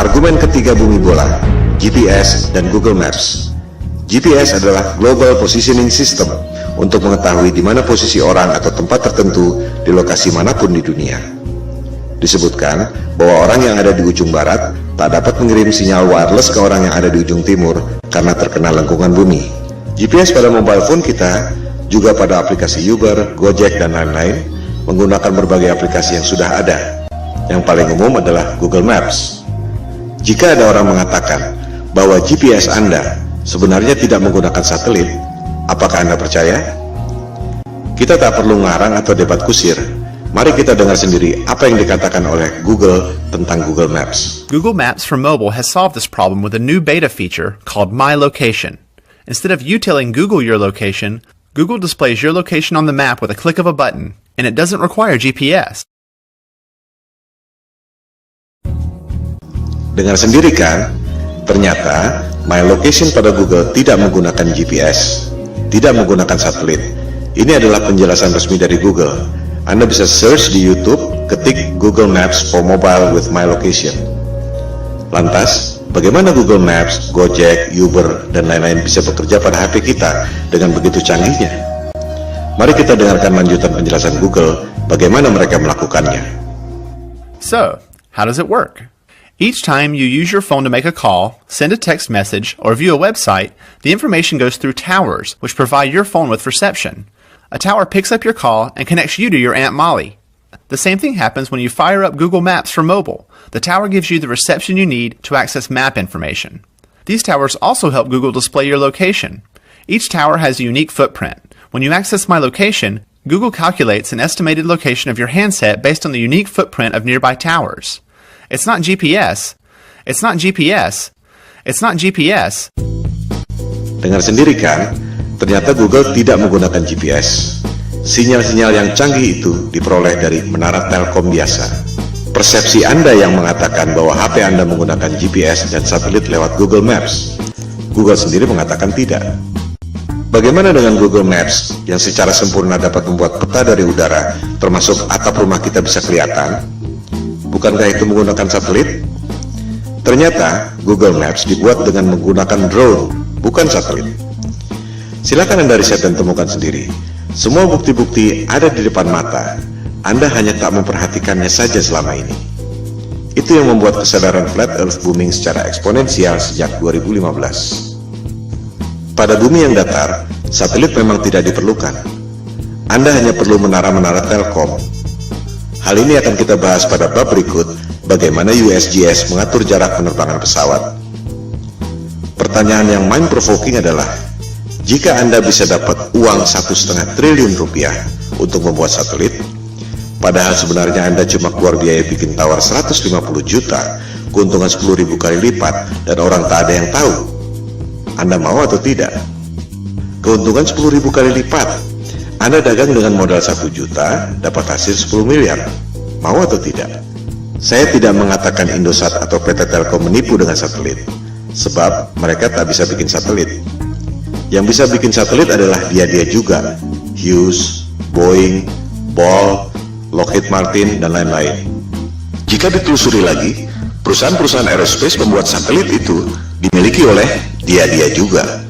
Argumen ketiga bumi bola, GPS dan Google Maps. GPS adalah Global Positioning System untuk mengetahui di mana posisi orang atau tempat tertentu di lokasi manapun di dunia. Disebutkan bahwa orang yang ada di ujung barat tak dapat mengirim sinyal wireless ke orang yang ada di ujung timur karena terkena lengkungan bumi. GPS pada mobile phone kita, juga pada aplikasi Uber, Gojek, dan lain-lain, menggunakan berbagai aplikasi yang sudah ada. Yang paling umum adalah Google Maps. Jika ada orang mengatakan bahwa GPS Anda sebenarnya tidak menggunakan satelit, apakah Anda percaya? Kita tak perlu ngarang atau debat kusir. Mari kita dengar sendiri apa yang dikatakan oleh Google tentang Google Maps. Google Maps for mobile has solved this problem with a new beta feature called My Location. Instead of you telling Google your location, Google displays your location on the map with a click of a button, and it doesn't require GPS. Dengar sendiri kan? Ternyata My Location pada Google tidak menggunakan GPS, tidak menggunakan satelit. Ini adalah penjelasan resmi dari Google. Anda bisa search di YouTube, ketik Google Maps for Mobile with My Location. Lantas, bagaimana Google Maps, Gojek, Uber, dan lain-lain bisa bekerja pada HP kita dengan begitu canggihnya? Mari kita dengarkan lanjutan penjelasan Google bagaimana mereka melakukannya. So, how does it work? Each time you use your phone to make a call, send a text message, or view a website, the information goes through towers, which provide your phone with reception. A tower picks up your call and connects you to your Aunt Molly. The same thing happens when you fire up Google Maps for mobile. The tower gives you the reception you need to access map information. These towers also help Google display your location. Each tower has a unique footprint. When you access My Location, Google calculates an estimated location of your handset based on the unique footprint of nearby towers. It's not GPS. It's not GPS. It's not GPS. Dengar sendiri kan? Ternyata Google tidak menggunakan GPS. Sinyal-sinyal yang canggih itu diperoleh dari menara Telkom biasa. Persepsi Anda yang mengatakan bahwa HP Anda menggunakan GPS dan satelit lewat Google Maps. Google sendiri mengatakan tidak. Bagaimana dengan Google Maps yang secara sempurna dapat membuat peta dari udara, termasuk atap rumah kita bisa kelihatan? Bukankah itu menggunakan satelit? Ternyata Google Maps dibuat dengan menggunakan drone, bukan satelit. Silakan Anda riset dan temukan sendiri. Semua bukti-bukti ada di depan mata. Anda hanya tak memperhatikannya saja selama ini. Itu yang membuat kesadaran Flat Earth booming secara eksponensial sejak 2015. Pada bumi yang datar, satelit memang tidak diperlukan. Anda hanya perlu menara-menara Telkom. Hal ini akan kita bahas pada bab berikut, bagaimana USGS mengatur jarak penerbangan pesawat. Pertanyaan yang mind-provoking adalah, jika Anda bisa dapat uang 1,5 triliun rupiah untuk membuat satelit, padahal sebenarnya Anda cuma keluar biaya bikin tower 150 juta, keuntungan 10.000 kali lipat, dan orang tak ada yang tahu, Anda mau atau tidak? Keuntungan 10.000 kali lipat. Anda dagang dengan modal 1 juta, dapat hasil 10 miliar. Mau atau tidak? Saya tidak mengatakan Indosat atau PT Telkom menipu dengan satelit, sebab mereka tak bisa bikin satelit. Yang bisa bikin satelit adalah dia-dia juga, Hughes, Boeing, Ball, Lockheed Martin, dan lain-lain. Jika ditelusuri lagi, perusahaan-perusahaan aerospace pembuat satelit itu dimiliki oleh dia-dia juga.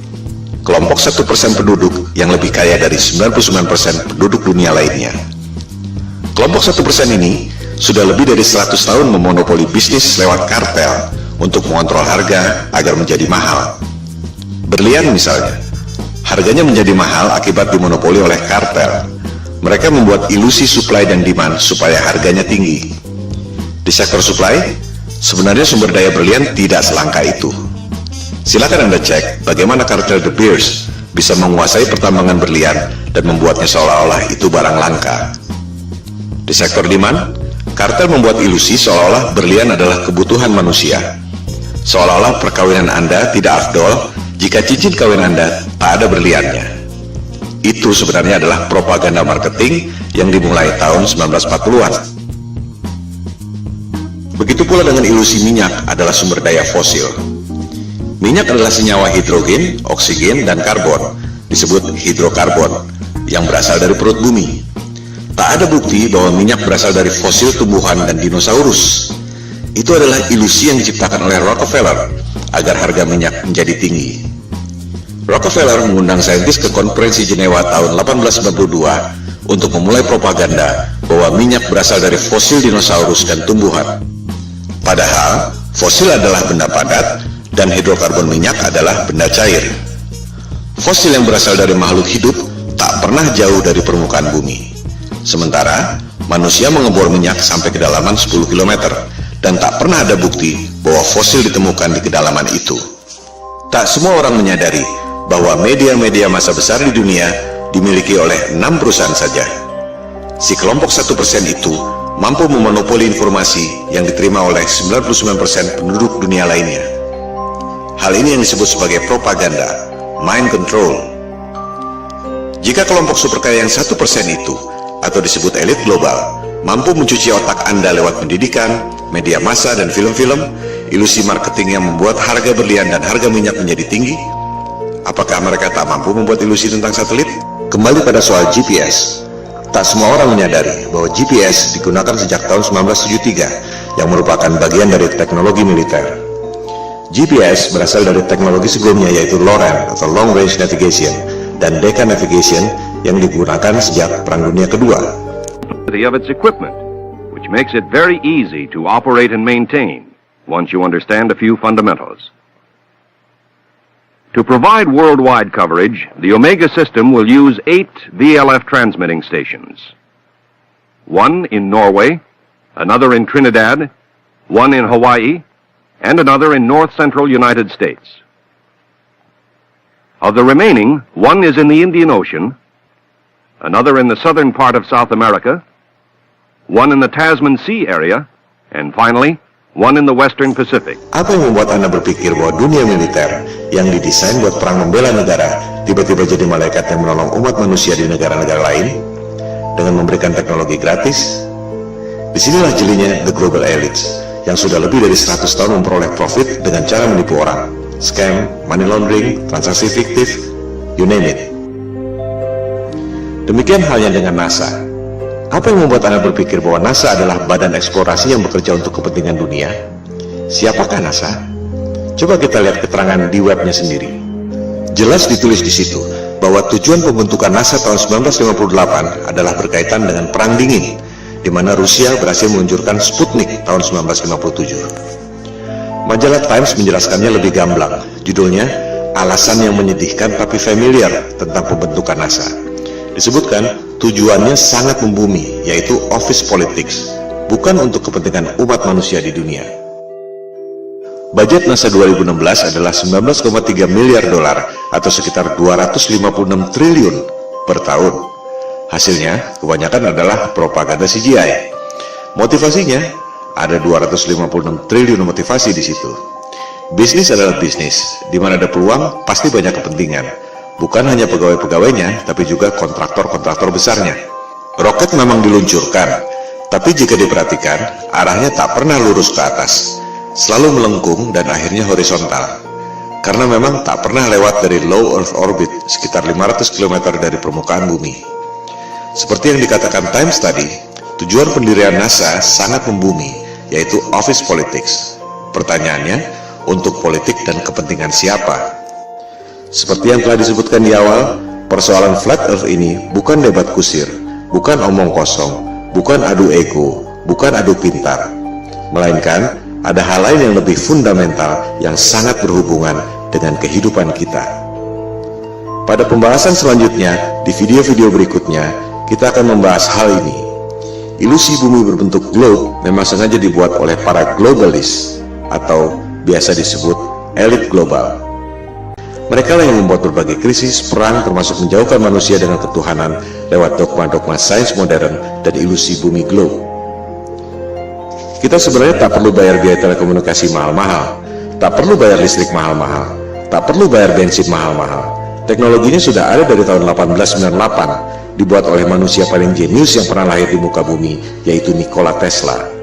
Kelompok 1% penduduk yang lebih kaya dari 99% penduduk dunia lainnya. Kelompok 1% ini sudah lebih dari 100 tahun memonopoli bisnis lewat kartel untuk mengontrol harga agar menjadi mahal. Berlian misalnya, harganya menjadi mahal akibat dimonopoli oleh kartel. Mereka membuat ilusi supply dan demand supaya harganya tinggi. Di sektor supply, sebenarnya sumber daya berlian tidak selangka itu. Silakan Anda cek bagaimana kartel De Beers bisa menguasai pertambangan berlian dan membuatnya seolah-olah itu barang langka. Di sektor demand, kartel membuat ilusi seolah-olah berlian adalah kebutuhan manusia. Seolah-olah perkawinan Anda tidak afdol jika cincin kawin Anda tak ada berliannya. Itu sebenarnya adalah propaganda marketing yang dimulai tahun 1940-an. Begitu pula dengan ilusi minyak adalah sumber daya fosil. Minyak adalah senyawa hidrogen, oksigen, dan karbon, disebut hidrokarbon, yang berasal dari perut bumi. Tak ada bukti bahwa minyak berasal dari fosil tumbuhan dan dinosaurus. Itu adalah ilusi yang diciptakan oleh Rockefeller agar harga minyak menjadi tinggi. Rockefeller mengundang saintis ke konferensi Jenewa tahun 1892 untuk memulai propaganda bahwa minyak berasal dari fosil dinosaurus dan tumbuhan. Padahal, fosil adalah benda padat dan hidrokarbon minyak adalah benda cair. Fosil yang berasal dari makhluk hidup tak pernah jauh dari permukaan bumi. Sementara, manusia mengebor minyak sampai kedalaman 10 km dan tak pernah ada bukti bahwa fosil ditemukan di kedalaman itu. Tak semua orang menyadari bahwa media-media massa besar di dunia dimiliki oleh 6 perusahaan saja. Si kelompok 1% itu mampu memonopoli informasi yang diterima oleh 99% penduduk dunia lainnya. Hal ini yang disebut sebagai propaganda, mind control. Jika kelompok super kaya yang 1% itu, atau disebut elit global, mampu mencuci otak Anda lewat pendidikan, media massa, dan film-film, ilusi marketing yang membuat harga berlian dan harga minyak menjadi tinggi, apakah mereka tak mampu membuat ilusi tentang satelit? Kembali pada soal GPS. Tak semua orang menyadari bahwa GPS digunakan sejak tahun 1973 yang merupakan bagian dari teknologi militer. GPS berasal dari teknologi sebelumnya yaitu LORAN atau Long Range Navigation dan Decca Navigation yang digunakan sejak Perang Dunia Kedua. Of its equipment, which makes it very easy to operate and maintain once you understand a few fundamentals. To provide worldwide coverage, the Omega system will use 8 VLF transmitting stations. One in Norway, another in Trinidad, one in Hawaii, and another in north-central United States. Of the remaining, one is in the Indian Ocean, another in the southern part of South America, one in the Tasman Sea area, and finally, one in the Western Pacific. Apa yang membuat Anda berpikir bahwa dunia militer yang didesain buat perang membela negara tiba-tiba jadi malaikat yang menolong umat manusia di negara-negara lain dengan memberikan teknologi gratis? Disinilah jelinya the global elites yang sudah lebih dari 100 tahun memperoleh profit dengan cara menipu orang, scam, money laundering, transaksi fiktif, you name it. Demikian halnya dengan NASA. Apa yang membuat Anda berpikir bahwa NASA adalah badan eksplorasi yang bekerja untuk kepentingan dunia? Siapakah NASA? Coba kita lihat keterangan di webnya sendiri. Jelas ditulis di situ bahwa tujuan pembentukan NASA tahun 1958 adalah berkaitan dengan Perang Dingin, di mana Rusia berhasil meluncurkan Sputnik tahun 1957. Majalah Times menjelaskannya lebih gamblang. Judulnya, Alasan yang Menyedihkan Tapi Familiar tentang Pembentukan NASA. Disebutkan, tujuannya sangat membumi, yaitu office politics, bukan untuk kepentingan umat manusia di dunia. Budget NASA 2016 adalah 19,3 miliar dolar atau sekitar 256 triliun per tahun. Hasilnya, kebanyakan adalah propaganda CGI. Motivasinya, ada 256 triliun motivasi di situ. Bisnis adalah bisnis, di mana ada peluang, pasti banyak kepentingan. Bukan hanya pegawai-pegawainya, tapi juga kontraktor-kontraktor besarnya. Roket memang diluncurkan, tapi jika diperhatikan, arahnya tak pernah lurus ke atas, selalu melengkung dan akhirnya horizontal. Karena memang tak pernah lewat dari low Earth orbit, sekitar 500 km dari permukaan bumi. Seperti yang dikatakan Times tadi, tujuan pendirian NASA sangat membumi, yaitu office politics. Pertanyaannya, untuk politik dan kepentingan siapa? Seperti yang telah disebutkan di awal, persoalan flat earth ini bukan debat kusir, bukan omong kosong, bukan adu ego, bukan adu pintar, melainkan ada hal lain yang lebih fundamental yang sangat berhubungan dengan kehidupan kita. Pada pembahasan selanjutnya, di video-video berikutnya, kita akan membahas hal ini. Ilusi bumi berbentuk globe memang sengaja dibuat oleh para globalis atau biasa disebut elit global. Mereka lah yang membuat berbagai krisis, perang, termasuk menjauhkan manusia dengan ketuhanan lewat dogma-dogma sains modern dan ilusi bumi globe. Kita sebenarnya tak perlu bayar biaya telekomunikasi mahal-mahal, tak perlu bayar listrik mahal-mahal, tak perlu bayar bensin mahal-mahal. Teknologinya sudah ada dari tahun 1898, dibuat oleh manusia paling jenius yang pernah lahir di muka bumi, yaitu Nikola Tesla.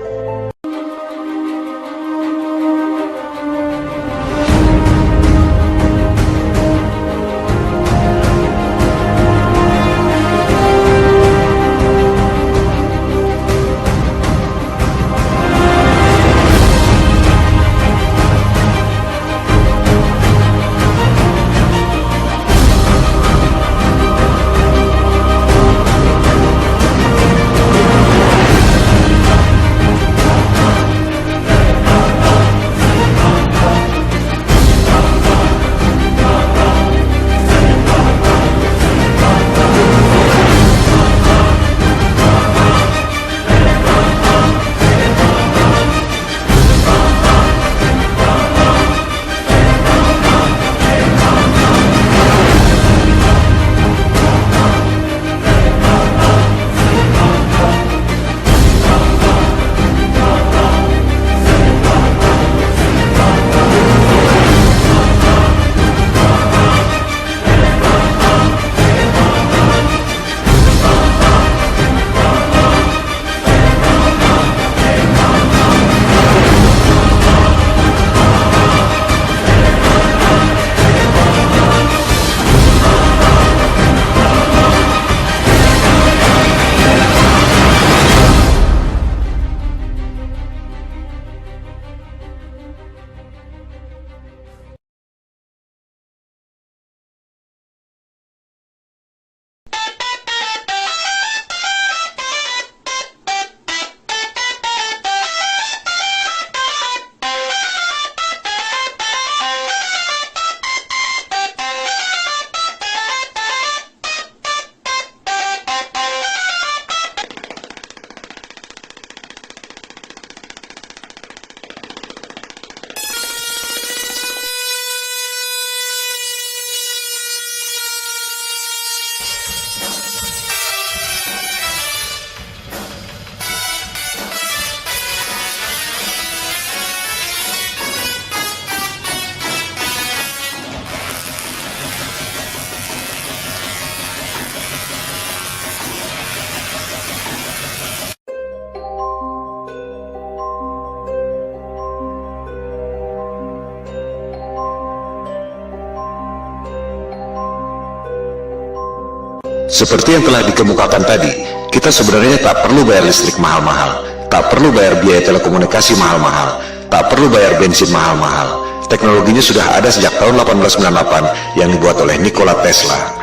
Seperti yang telah dikemukakan tadi, kita sebenarnya tak perlu bayar listrik mahal-mahal, tak perlu bayar biaya telekomunikasi mahal-mahal, tak perlu bayar bensin mahal-mahal. Teknologinya sudah ada sejak tahun 1898 yang dibuat oleh Nikola Tesla.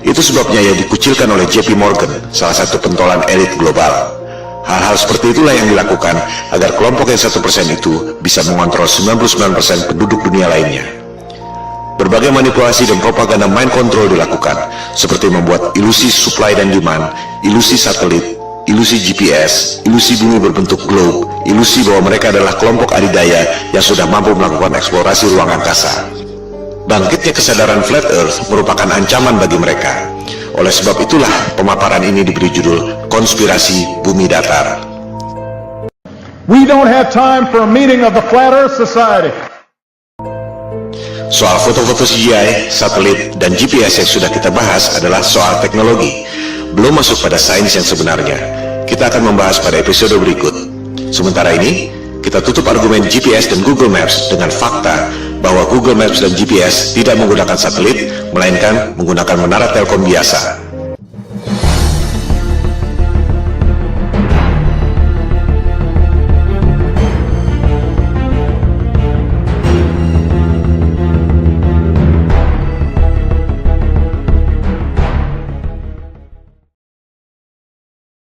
Itu sebabnya ia dikucilkan oleh JP Morgan, salah satu pentolan elit global. Hal-hal seperti itulah yang dilakukan agar kelompok yang 1% itu bisa mengontrol 99% penduduk dunia lainnya. Berbagai manipulasi dan propaganda mind control dilakukan, seperti membuat ilusi supply dan demand, ilusi satelit, ilusi GPS, ilusi bumi berbentuk globe, ilusi bahwa mereka adalah kelompok adidaya yang sudah mampu melakukan eksplorasi ruang angkasa. Bangkitnya kesadaran flat earth merupakan ancaman bagi mereka. Oleh sebab itulah pemaparan ini diberi judul Konspirasi Bumi Datar. We don't have time for a meeting of the Flat Earth Society. Soal foto-foto CGI, satelit, dan GPS yang sudah kita bahas adalah soal teknologi, belum masuk pada sains yang sebenarnya. Kita akan membahas pada episode berikut. Sementara ini, kita tutup argumen GPS dan Google Maps dengan fakta bahwa Google Maps dan GPS tidak menggunakan satelit, melainkan menggunakan menara telkom biasa.